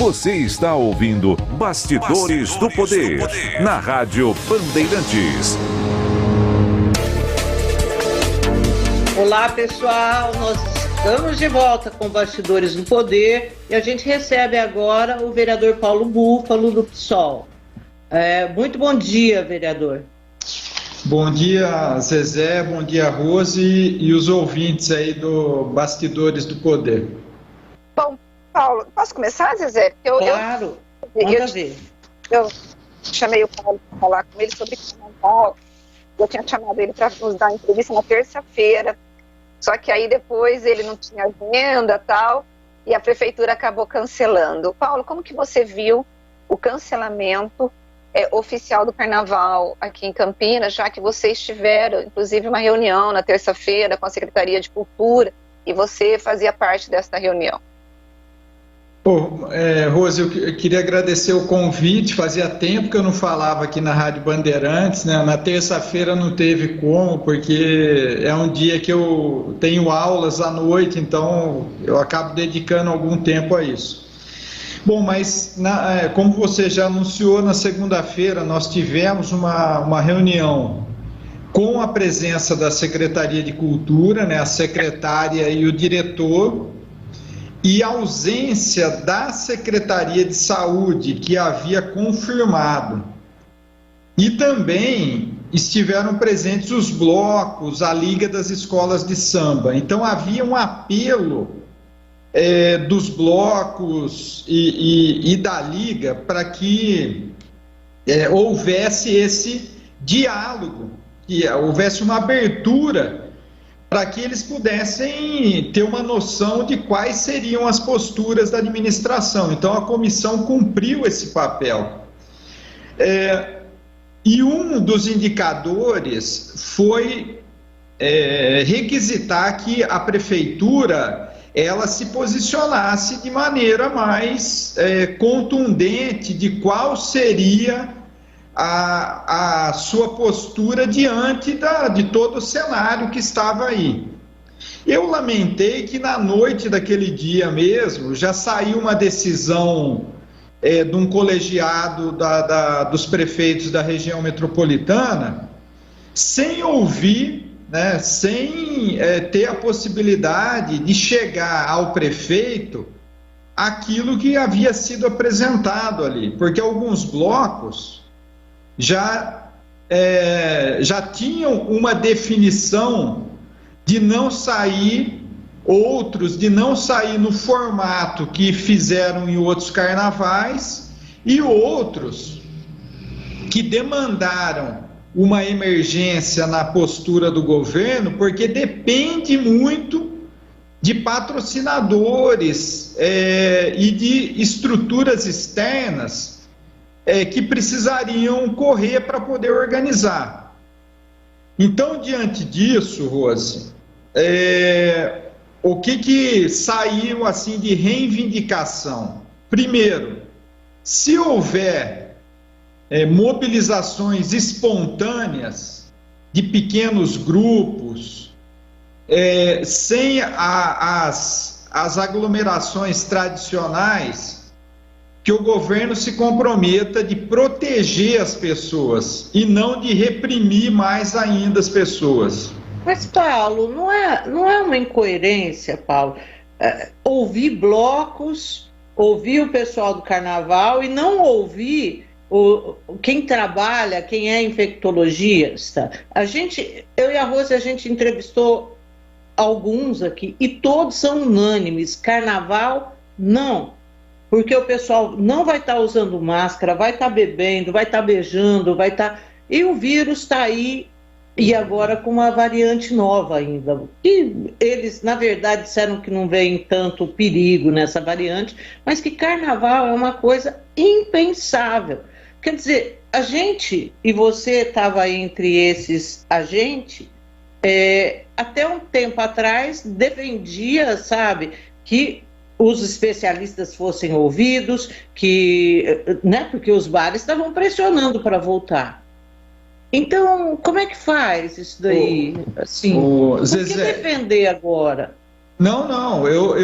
Você está ouvindo Bastidores do Poder, na Rádio Bandeirantes. Olá, pessoal, nós estamos de volta com Bastidores do Poder e a gente recebe agora o vereador Paulo Búfalo, do PSOL. Muito bom dia, vereador. Bom dia, Zezé, bom dia, Rose e os ouvintes aí do Bastidores do Poder. Bom, Paulo, posso começar, Zezé? Claro, manda ver. Eu chamei o Paulo para falar com ele sobre carnaval. Eu tinha chamado ele para nos dar entrevista na terça-feira, só que aí depois ele não tinha agenda e tal, e a prefeitura acabou cancelando. Paulo, como que você viu o cancelamento oficial do carnaval aqui em Campinas, já que vocês tiveram, inclusive, uma reunião na terça-feira com a Secretaria de Cultura e você fazia parte dessa reunião? Rose, eu queria agradecer o convite. Fazia tempo que eu não falava aqui na Rádio Bandeirantes, né? Na terça-feira não teve como, porque é um dia que eu tenho aulas à noite, então eu acabo dedicando algum tempo a isso. Bom, mas como você já anunciou, na segunda-feira nós tivemos uma reunião com a presença da Secretaria de Cultura, né? A secretária e o diretor, e a ausência da Secretaria de Saúde, que havia confirmado. E também estiveram presentes os blocos, a Liga das Escolas de Samba. Então havia um apelo dos blocos e da Liga para que houvesse esse diálogo, que houvesse uma abertura para que eles pudessem ter uma noção de quais seriam as posturas da administração. Então, a comissão cumpriu esse papel. E um dos indicadores foi requisitar que a prefeitura ela se posicionasse de maneira mais contundente de qual seria a sua postura diante de todo o cenário que estava aí. Eu lamentei que na noite daquele dia mesmo já saiu uma decisão de um colegiado dos prefeitos da região metropolitana, sem ouvir, né, sem ter a possibilidade de chegar ao prefeito aquilo que havia sido apresentado ali, porque alguns blocos já tinham uma definição de não sair, outros de não sair no formato que fizeram em outros carnavais, e outros que demandaram uma emergência na postura do governo, porque depende muito de patrocinadores e de estruturas externas que precisariam correr para poder organizar. Então, diante disso, Rose, o que saiu assim de reivindicação? Primeiro, se houver mobilizações espontâneas de pequenos grupos, sem as aglomerações tradicionais, que o governo se comprometa de proteger as pessoas e não de reprimir mais ainda as pessoas. Mas, Paulo, não é uma incoerência, Paulo, ouvir blocos, ouvir o pessoal do carnaval e não ouvir quem trabalha, quem é infectologista. Eu e a Rose, a gente entrevistou alguns aqui e todos são unânimes: carnaval, não. Porque o pessoal não vai estar usando máscara, vai estar bebendo, vai estar beijando, e o vírus está aí, e agora com uma variante nova ainda. E eles, na verdade, disseram que não veem tanto perigo nessa variante, mas que carnaval é uma coisa impensável. Quer dizer, a gente, e você estava entre esses, até um tempo atrás defendia, sabe, que os especialistas fossem ouvidos, porque os bares estavam pressionando para voltar. Então, como é que faz isso daí? Por que defender agora? Não, eu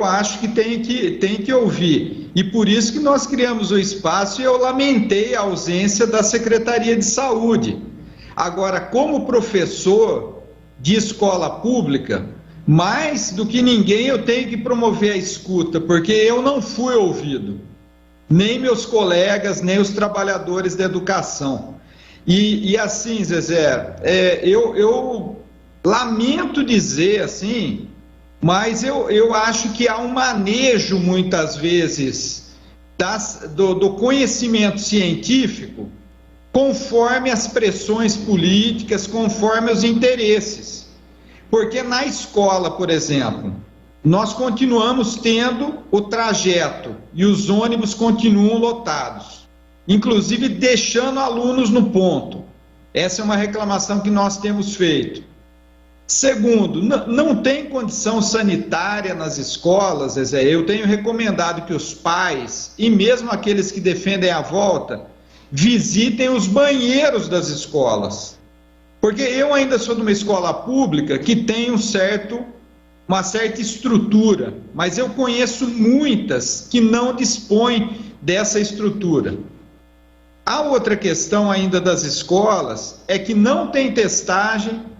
acho que tem que ouvir. E por isso que nós criamos o espaço e eu lamentei a ausência da Secretaria de Saúde. Agora, como professor de escola pública, mais do que ninguém eu tenho que promover a escuta, porque eu não fui ouvido, nem meus colegas, nem os trabalhadores da educação. E assim, Zezé, eu lamento dizer assim, mas eu acho que há um manejo, muitas vezes, do conhecimento científico conforme as pressões políticas, conforme os interesses. Porque na escola, por exemplo, nós continuamos tendo o trajeto e os ônibus continuam lotados, inclusive deixando alunos no ponto. Essa é uma reclamação que nós temos feito. Segundo, não tem condição sanitária nas escolas, Zezé. Eu tenho recomendado que os pais, e mesmo aqueles que defendem a volta, visitem os banheiros das escolas. Porque eu ainda sou de uma escola pública que tem uma certa estrutura, mas eu conheço muitas que não dispõem dessa estrutura. A outra questão ainda das escolas é que não tem testagem.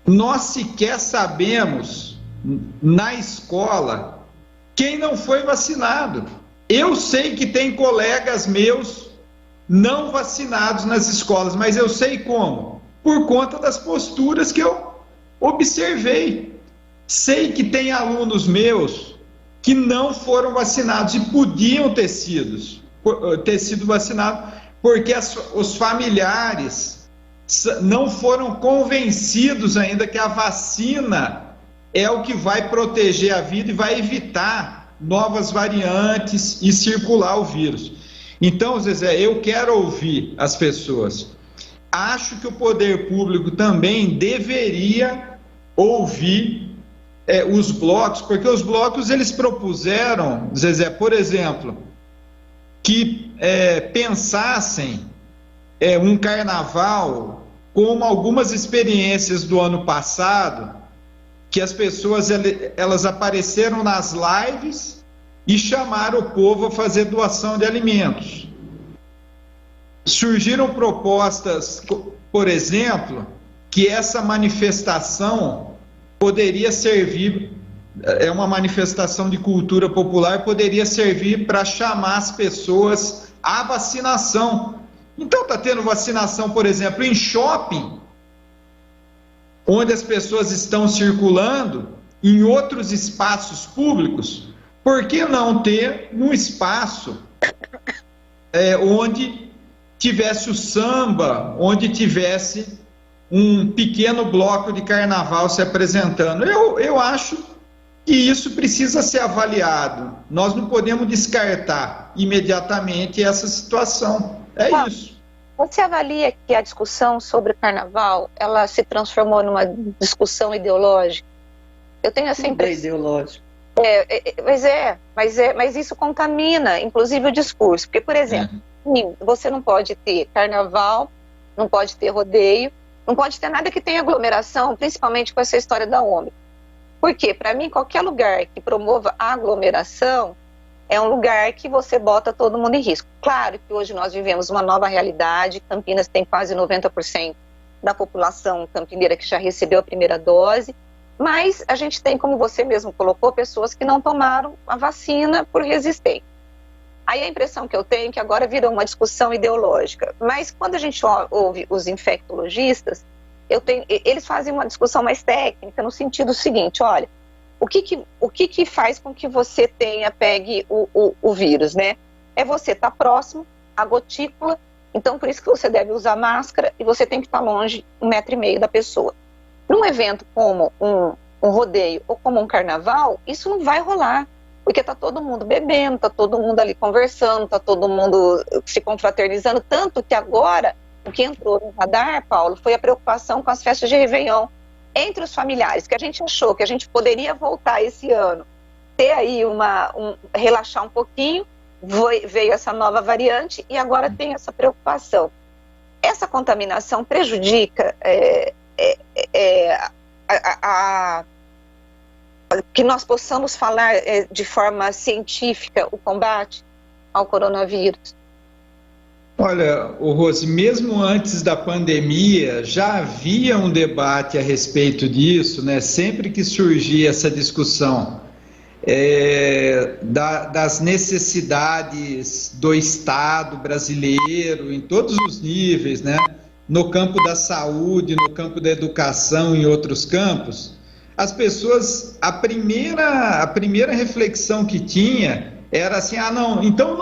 Nós sequer sabemos na escola quem não foi vacinado. Eu sei que tem colegas meus não vacinados nas escolas, mas eu sei como? Por conta das posturas que eu observei. Sei que tem alunos meus que não foram vacinados e podiam ter sido vacinados porque os familiares não foram convencidos ainda que a vacina é o que vai proteger a vida e vai evitar novas variantes e circular o vírus. Então, Zezé, eu quero ouvir as pessoas. Acho que o poder público também deveria ouvir os blocos, porque os blocos eles propuseram, Zezé, por exemplo, que pensassem um carnaval como algumas experiências do ano passado, que as pessoas elas apareceram nas lives e chamaram o povo a fazer doação de alimentos. Surgiram propostas, por exemplo, que essa manifestação poderia servir, uma manifestação de cultura popular, poderia servir para chamar as pessoas à vacinação. Então está tendo vacinação, por exemplo, em shopping, onde as pessoas estão circulando, em outros espaços públicos. Por que não ter um espaço onde tivesse o samba, onde tivesse um pequeno bloco de carnaval se apresentando? Eu acho que isso precisa ser avaliado. Nós não podemos descartar imediatamente essa situação. Isso. Você avalia que a discussão sobre o carnaval, ela se transformou numa discussão ideológica? Eu tenho essa impressão. Ideológica. Mas isso contamina, inclusive, o discurso. Porque, por exemplo, você não pode ter carnaval, não pode ter rodeio, não pode ter nada que tenha aglomeração, principalmente com essa história da Ômicron. Por quê? Para mim, qualquer lugar que promova a aglomeração é um lugar que você bota todo mundo em risco. Claro que hoje nós vivemos uma nova realidade. Campinas tem quase 90% da população campineira que já recebeu a primeira dose, mas a gente tem, como você mesmo colocou, pessoas que não tomaram a vacina por resistência. Aí a impressão que eu tenho é que agora virou uma discussão ideológica. Mas quando a gente ouve os infectologistas, eles fazem uma discussão mais técnica no sentido seguinte: olha, o que faz com que você pegue o vírus, né? É você estar próximo à gotícula, então por isso que você deve usar máscara e você tem que estar longe 1,5 metro da pessoa. Num evento como um rodeio ou como um carnaval, isso não vai rolar, porque está todo mundo bebendo, está todo mundo ali conversando, está todo mundo se confraternizando, tanto que agora o que entrou no radar, Paulo, foi a preocupação com as festas de Réveillon entre os familiares, que a gente achou que a gente poderia voltar esse ano, ter aí relaxar um pouquinho, veio essa nova variante e agora tem essa preocupação. Essa contaminação prejudica que nós possamos falar de forma científica o combate ao coronavírus? Olha, Rose, mesmo antes da pandemia, já havia um debate a respeito disso, né? Sempre que surgia essa discussão das necessidades do Estado brasileiro, em todos os níveis, né? No campo da saúde, no campo da educação e em outros campos, as pessoas, a primeira reflexão que tinha era assim, não, então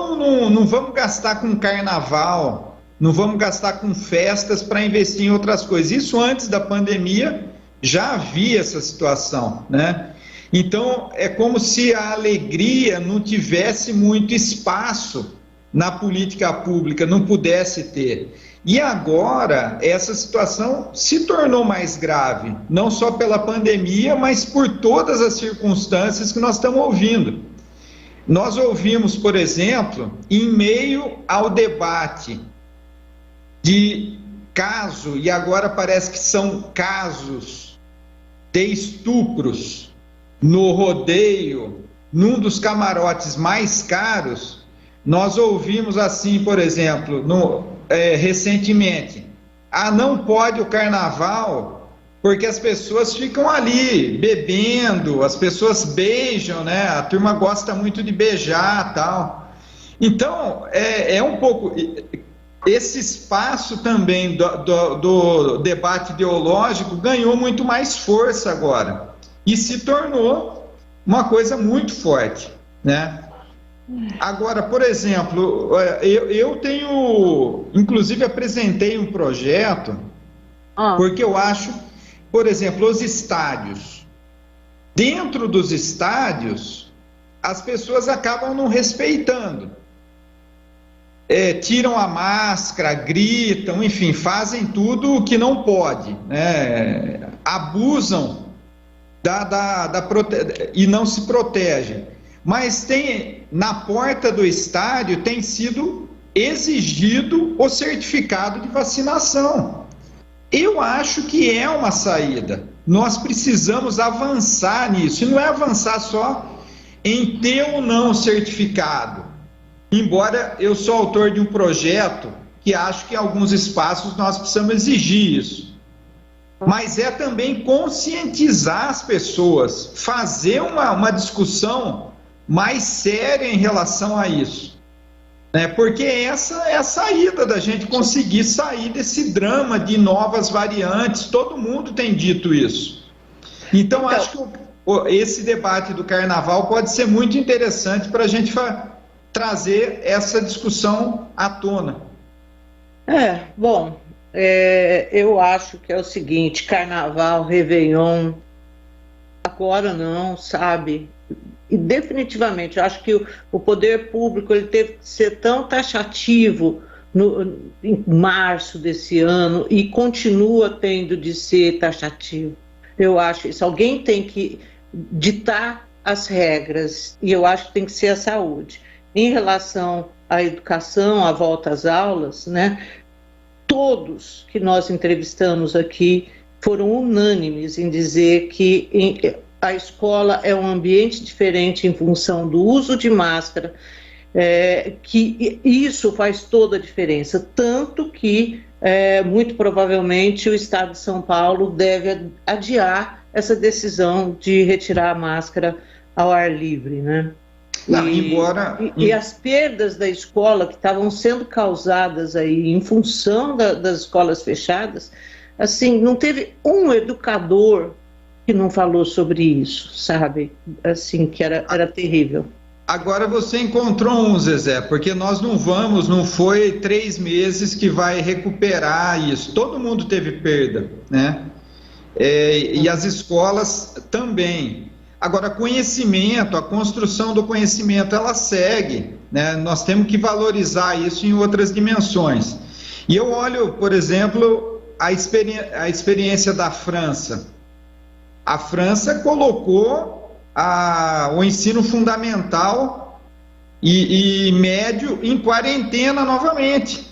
não vamos gastar com carnaval, não vamos gastar com festas para investir em outras coisas. Isso antes da pandemia já havia essa situação, né? Então é como se a alegria não tivesse muito espaço na política pública, não pudesse ter. E agora essa situação se tornou mais grave, não só pela pandemia, mas por todas as circunstâncias que nós estamos ouvindo. Nós ouvimos, por exemplo, em meio ao debate de caso, e agora parece que são casos de estupros no rodeio, num dos camarotes mais caros, nós ouvimos assim, por exemplo, recentemente, não pode o carnaval porque as pessoas ficam ali bebendo, as pessoas beijam, né? A turma gosta muito de beijar, tal. Então, é um pouco esse espaço também do debate ideológico ganhou muito mais força agora e se tornou uma coisa muito forte, né? Agora, por exemplo, eu tenho, inclusive apresentei um projeto, porque eu acho, por exemplo, os estádios. Dentro dos estádios, as pessoas acabam não respeitando. Tiram a máscara, gritam, enfim, fazem tudo o que não pode, né? Abusam e não se protegem. Mas na porta do estádio tem sido exigido o certificado de vacinação. Eu acho que é uma saída. Nós precisamos avançar nisso. E não é avançar só em ter ou não certificado. Embora eu sou autor de um projeto que acho que em alguns espaços nós precisamos exigir isso. Mas é também conscientizar as pessoas, fazer uma discussão mais séria em relação a isso. Porque essa é a saída da gente conseguir sair desse drama de novas variantes, todo mundo tem dito isso. Então acho que esse debate do carnaval pode ser muito interessante para a gente trazer essa discussão à tona. Eu acho que é o seguinte, carnaval, Réveillon, agora não, sabe? E definitivamente, eu acho que o poder público ele teve que ser tão taxativo em março desse ano e continua tendo de ser taxativo. Eu acho isso. Alguém tem que ditar as regras e eu acho que tem que ser a saúde. Em relação à educação, à volta às aulas, né? Todos que nós entrevistamos aqui foram unânimes em dizer que a escola é um ambiente diferente em função do uso de máscara, que isso faz toda a diferença, tanto que muito provavelmente o Estado de São Paulo deve adiar essa decisão de retirar a máscara ao ar livre, né? E as perdas da escola que estavam sendo causadas aí em função das escolas fechadas, assim, não teve um educador que não falou sobre isso, sabe? Assim, que era terrível. Agora você encontrou um, Zezé, porque nós não foi 3 meses que vai recuperar isso. Todo mundo teve perda, né? E as escolas também. Agora, conhecimento, a construção do conhecimento, ela segue, né? Nós temos que valorizar isso em outras dimensões. E eu olho, por exemplo, a experiência da França. A França colocou o ensino fundamental e médio em quarentena novamente.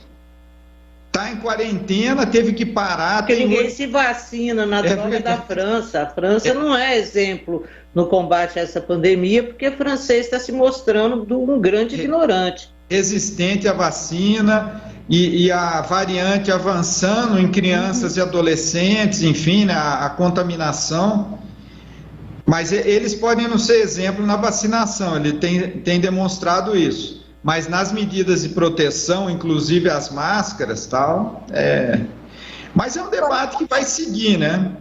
está em quarentena, teve que parar. Porque ninguém se vacina na droga da França. A França não é exemplo no combate a essa pandemia, porque o francês está se mostrando um grande ignorante. Resistente à vacina e a variante avançando em crianças e adolescentes, enfim, né, a contaminação. Mas eles podem não ser exemplo na vacinação, ele tem demonstrado isso. Mas nas medidas de proteção, inclusive as máscaras, tal, mas é um debate que vai seguir, né?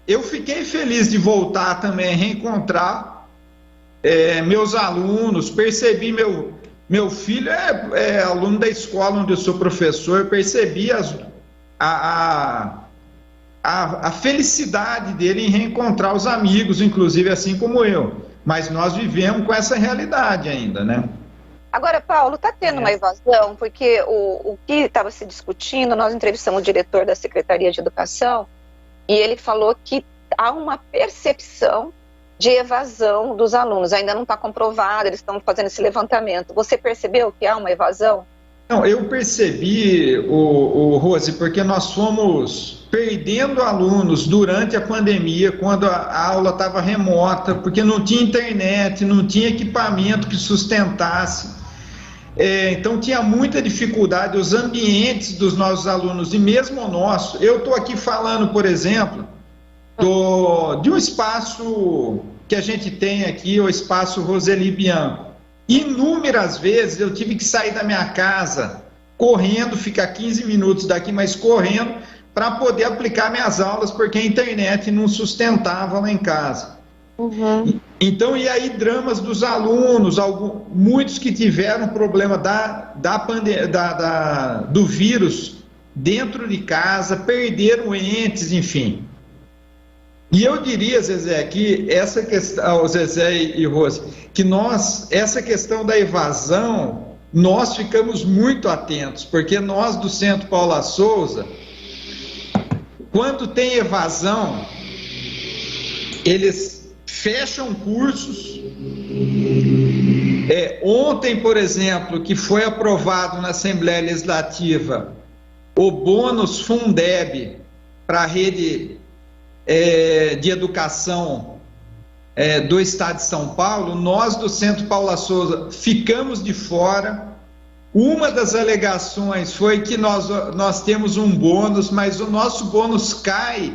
Eu fiquei feliz de voltar também a reencontrar meus alunos, percebi meu filho é aluno da escola onde eu sou professor, percebi a felicidade dele em reencontrar os amigos, inclusive assim como eu. Mas nós vivemos com essa realidade ainda, né? Agora, Paulo, está tendo uma evasão, porque o que estava se discutindo, nós entrevistamos o diretor da Secretaria de Educação, e ele falou que há uma percepção de evasão dos alunos. Ainda não está comprovado, eles estão fazendo esse levantamento. Você percebeu que há uma evasão? Não, eu percebi, Rose, porque nós fomos perdendo alunos durante a pandemia, quando a aula estava remota, porque não tinha internet, não tinha equipamento que sustentasse. Então tinha muita dificuldade, os ambientes dos nossos alunos, e mesmo o nosso. Eu estou aqui falando, por exemplo, de um espaço que a gente tem aqui, o espaço Roseli Bianco. Inúmeras vezes eu tive que sair da minha casa, correndo, ficar 15 minutos daqui, mas correndo, para poder aplicar minhas aulas, porque a internet não sustentava lá em casa. Uhum. Então, e aí dramas dos alunos, muitos que tiveram problema do vírus dentro de casa, perderam entes, enfim. E eu diria, Zezé, que essa questão, Zezé e Rose, que essa questão da evasão, nós ficamos muito atentos, porque nós do Centro Paula Souza, quando tem evasão, eles fecham cursos. Ontem, por exemplo, que foi aprovado na Assembleia Legislativa o bônus Fundeb para a rede de educação do Estado de São Paulo, nós do Centro Paula Souza ficamos de fora. Uma das alegações foi que nós temos um bônus, mas o nosso bônus cai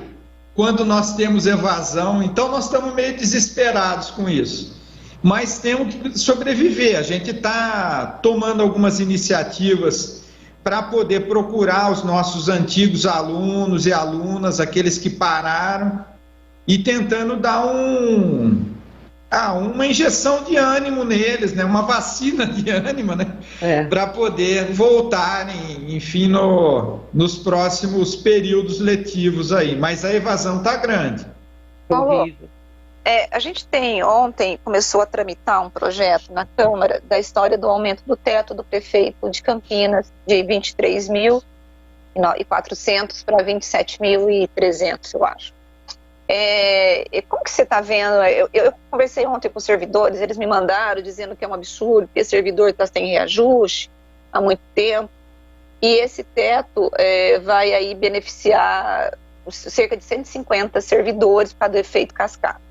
quando nós temos evasão, então nós estamos meio desesperados com isso. Mas temos que sobreviver, a gente está tomando algumas iniciativas para poder procurar os nossos antigos alunos e alunas, aqueles que pararam, e tentando dar uma injeção de ânimo neles, né? Uma vacina de ânimo, né? Para poder voltarem, enfim, nos próximos períodos letivos aí. Mas a evasão está grande. Paulo, a gente ontem começou a tramitar um projeto na Câmara da história do aumento do teto do prefeito de Campinas de 23.400 para 27.300, eu acho. Como que você está vendo? Eu conversei ontem com os servidores, eles me mandaram dizendo que é um absurdo, que esse servidor está sem reajuste há muito tempo, e esse teto vai aí beneficiar cerca de 150 servidores para do efeito cascata.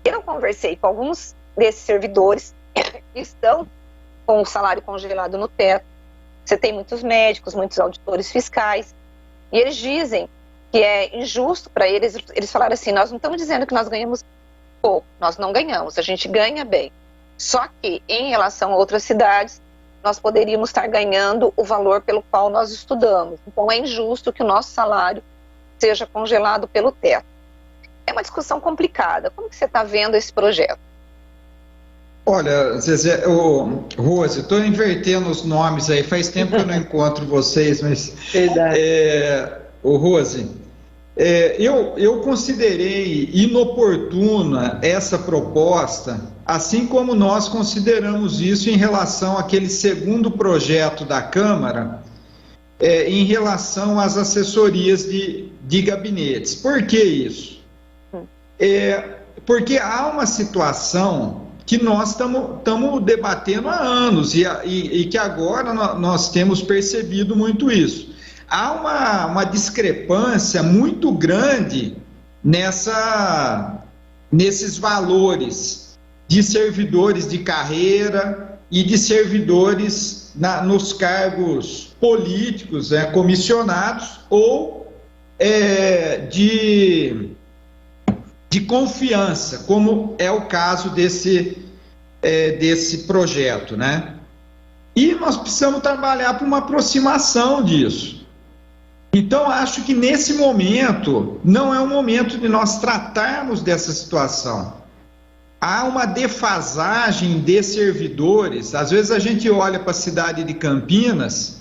Eu conversei com alguns desses servidores que estão com o salário congelado no teto. Você tem muitos médicos, muitos auditores fiscais, e eles dizem que é injusto para eles. Eles falaram assim: nós não estamos dizendo que nós ganhamos pouco, nós não ganhamos, a gente ganha bem. Só que, em relação a outras cidades, nós poderíamos estar ganhando o valor pelo qual nós estudamos. Então, é injusto que o nosso salário seja congelado pelo teto. É uma discussão complicada. Como que você está vendo esse projeto? Olha, Zezé, Rose, estou invertendo os nomes aí, faz tempo que eu não encontro vocês, mas... Verdade. Rose, eu considerei inoportuna essa proposta, assim como nós consideramos isso em relação àquele segundo projeto da Câmara, em relação às assessorias de gabinetes. Por que isso? Porque há uma situação que nós estamos debatendo há anos e que agora nós temos percebido muito isso. há uma discrepância muito grande nesses valores de servidores de carreira e de servidores nos cargos políticos, comissionados, ou de confiança, como é o caso desse projeto, né? E nós precisamos trabalhar para uma aproximação disso. Então, acho que nesse momento, não é o momento de nós tratarmos dessa situação. Há uma defasagem de servidores. Às vezes a gente olha para a cidade de Campinas,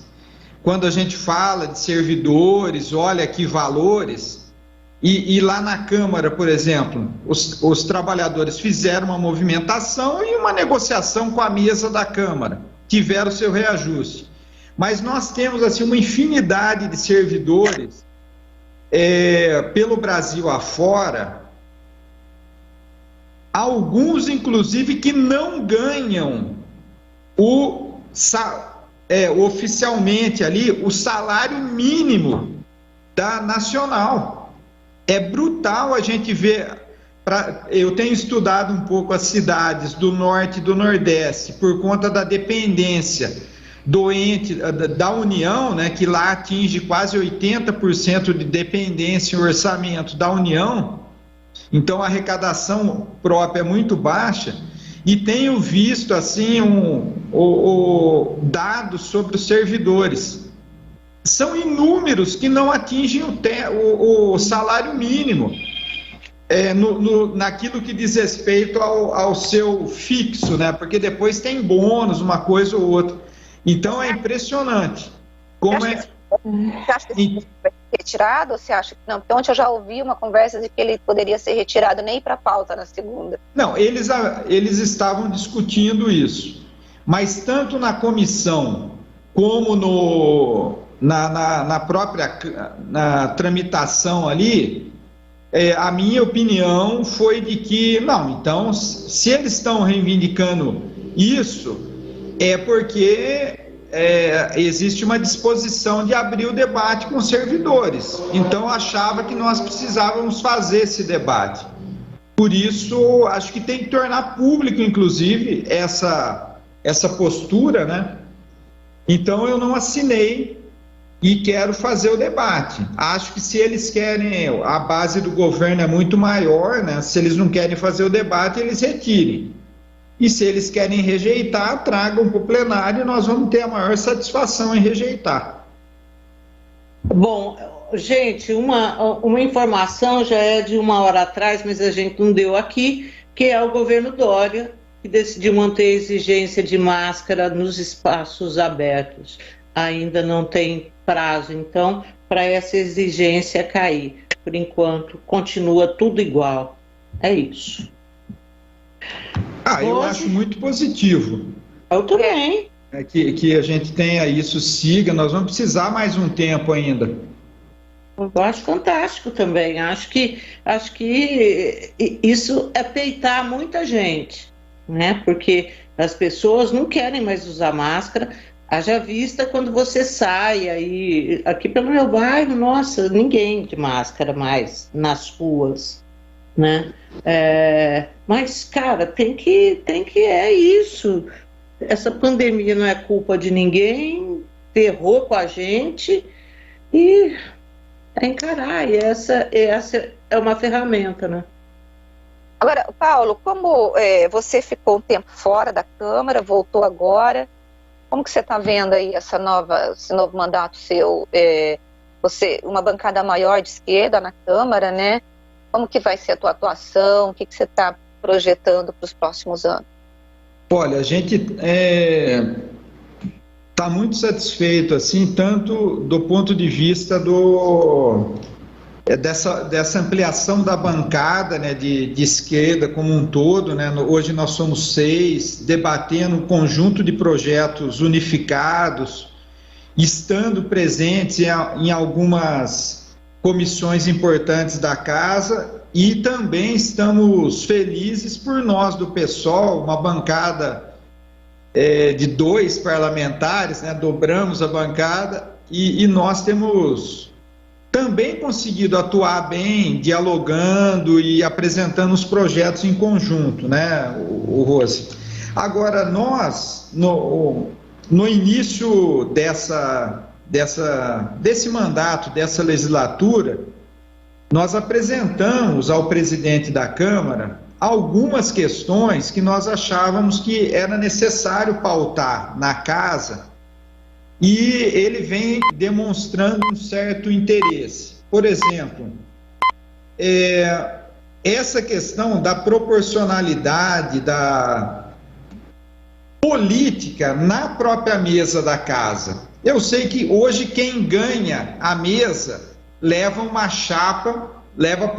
quando a gente fala de servidores, olha aqui valores, e lá na Câmara, por exemplo, os trabalhadores fizeram uma movimentação e uma negociação com a mesa da Câmara, tiveram seu reajuste. Mas nós temos assim uma infinidade de servidores pelo Brasil afora, alguns inclusive que não ganham oficialmente ali o salário mínimo da nacional. É brutal a gente ver. Eu tenho estudado um pouco as cidades do norte e do nordeste por conta da dependência da União, né, que lá atinge quase 80% de dependência em orçamento da União. Então a arrecadação própria é muito baixa, e tenho visto assim dados sobre os servidores. São inúmeros que não atingem o salário mínimo, naquilo que diz respeito ao seu fixo, né? Porque depois tem bônus, uma coisa ou outra. Então é impressionante. Você acha que ele vai ser retirado, ou você acha que não? Porque ontem eu já ouvi uma conversa de que ele poderia ser retirado, nem para pauta na segunda. Não, eles estavam discutindo isso, mas tanto na comissão como na própria tramitação ali, a minha opinião foi de que, não, então, se eles estão reivindicando isso, é porque existe uma disposição de abrir o debate com os servidores. Então, achava que nós precisávamos fazer esse debate. Por isso, acho que tem que tornar público, inclusive, essa postura, né? Então, eu não assinei e quero fazer o debate. Acho que se eles querem, a base do governo é muito maior, né? Se eles não querem fazer o debate, eles retirem. E se eles querem rejeitar, tragam para o plenário e nós vamos ter a maior satisfação em rejeitar. Bom, gente, uma informação já é de 1 hora atrás, mas a gente não deu aqui, que é o governo Dória, que decidiu manter a exigência de máscara nos espaços abertos. Ainda não tem prazo, então, para essa exigência cair. Por enquanto, continua tudo igual. É isso. Eu acho muito positivo. Eu também. Que a gente tenha isso, siga. Nós vamos precisar mais um tempo ainda. Eu acho fantástico também. Acho que isso é peitar muita gente, né? Porque as pessoas não querem mais usar máscara. Haja vista quando você sai aí, aqui pelo meu bairro, nossa, ninguém de máscara mais nas ruas, né? Mas, cara, tem que é isso. Essa pandemia não é culpa de ninguém, ferrou com a gente e encarar. E essa é uma ferramenta, né? Agora, Paulo, como você ficou um tempo fora da Câmara, voltou agora, como que você está vendo aí esse novo mandato seu? Você, uma bancada maior de esquerda na Câmara, né? Como que vai ser a tua atuação? O que você está projetando para os próximos anos? Olha, a gente está muito satisfeito, assim, tanto do ponto de vista dessa ampliação da bancada, né, de esquerda como um todo, né? Hoje nós somos 6, debatendo um conjunto de projetos unificados, estando presentes em algumas comissões importantes da casa, e também estamos felizes por nós do PSOL, uma bancada de 2 parlamentares, né? Dobramos a bancada, e nós temos também conseguido atuar bem, dialogando e apresentando os projetos em conjunto, né, o Rose? Agora, nós, no início desse mandato, dessa legislatura, nós apresentamos ao presidente da Câmara algumas questões que nós achávamos que era necessário pautar na casa, e ele vem demonstrando um certo interesse. Por exemplo, essa questão da proporcionalidade da política na própria mesa da casa. Eu sei que hoje quem ganha a mesa leva uma chapa, leva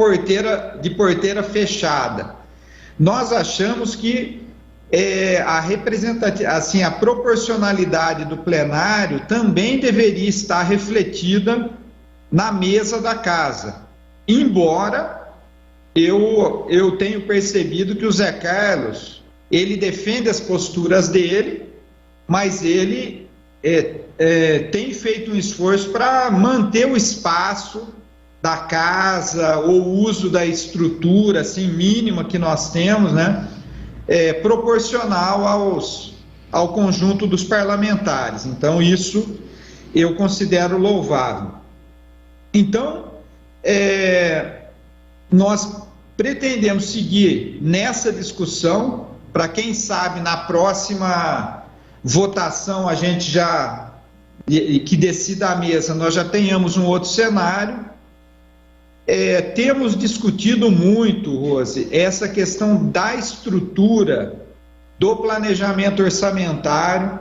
de porteira fechada. Nós achamos que a proporcionalidade do plenário também deveria estar refletida na mesa da casa. Embora eu tenha percebido que o Zé Carlos, ele defende as posturas dele, mas ele tem feito um esforço para manter o espaço da casa, ou o uso da estrutura assim, mínima que nós temos, né? Proporcional ao conjunto dos parlamentares. Então, isso eu considero louvável. Então, nós pretendemos seguir nessa discussão, para quem sabe na próxima votação a gente que decida a mesa, nós já tenhamos um outro cenário. Temos discutido muito, Rose, essa questão da estrutura do planejamento orçamentário,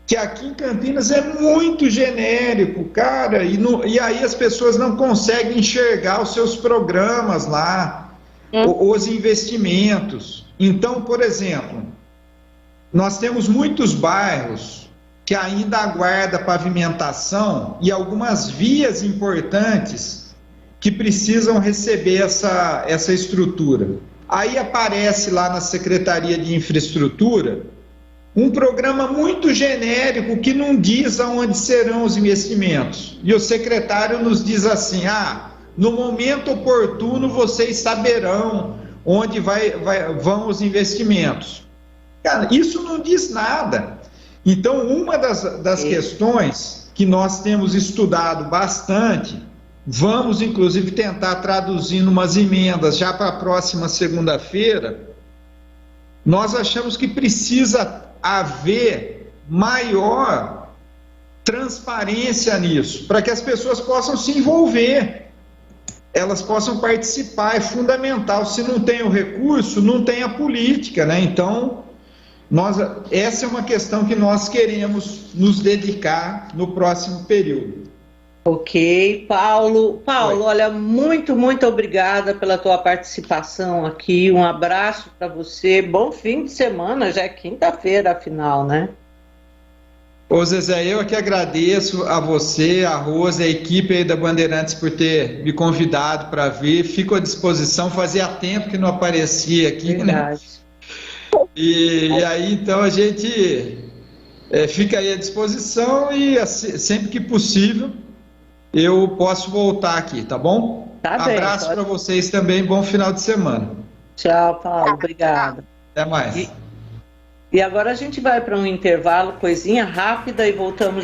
que aqui em Campinas é muito genérico, cara, e aí as pessoas não conseguem enxergar os seus programas lá, os investimentos. Então, por exemplo, nós temos muitos bairros que ainda aguardam pavimentação e algumas vias importantes que precisam receber essa estrutura. Aí aparece lá na Secretaria de Infraestrutura um programa muito genérico que não diz aonde serão os investimentos. E o secretário nos diz assim, no momento oportuno vocês saberão onde vão os investimentos. Cara, isso não diz nada. Então, uma das questões que nós temos estudado bastante, vamos, inclusive, tentar traduzir umas emendas já para a próxima segunda-feira, nós achamos que precisa haver maior transparência nisso, para que as pessoas possam se envolver, elas possam participar, é fundamental. Se não tem o recurso, não tem a política, né? Então, essa é uma questão que nós queremos nos dedicar no próximo período. Ok, Paulo, olha, muito obrigada pela tua participação aqui, um abraço para você, bom fim de semana, já é quinta-feira afinal, né? Ô Zezé, eu que agradeço a você, a Rose, a equipe aí da Bandeirantes por ter me convidado para vir, fico à disposição, fazia tempo que não aparecia aqui, verdade, né? E aí então a gente fica aí à disposição e sempre que possível eu posso voltar aqui, tá bom? Tá bem. Abraço para vocês também, bom final de semana. Tchau, Paulo, obrigada. Até mais. E agora a gente vai para um intervalo, coisinha rápida, e voltamos.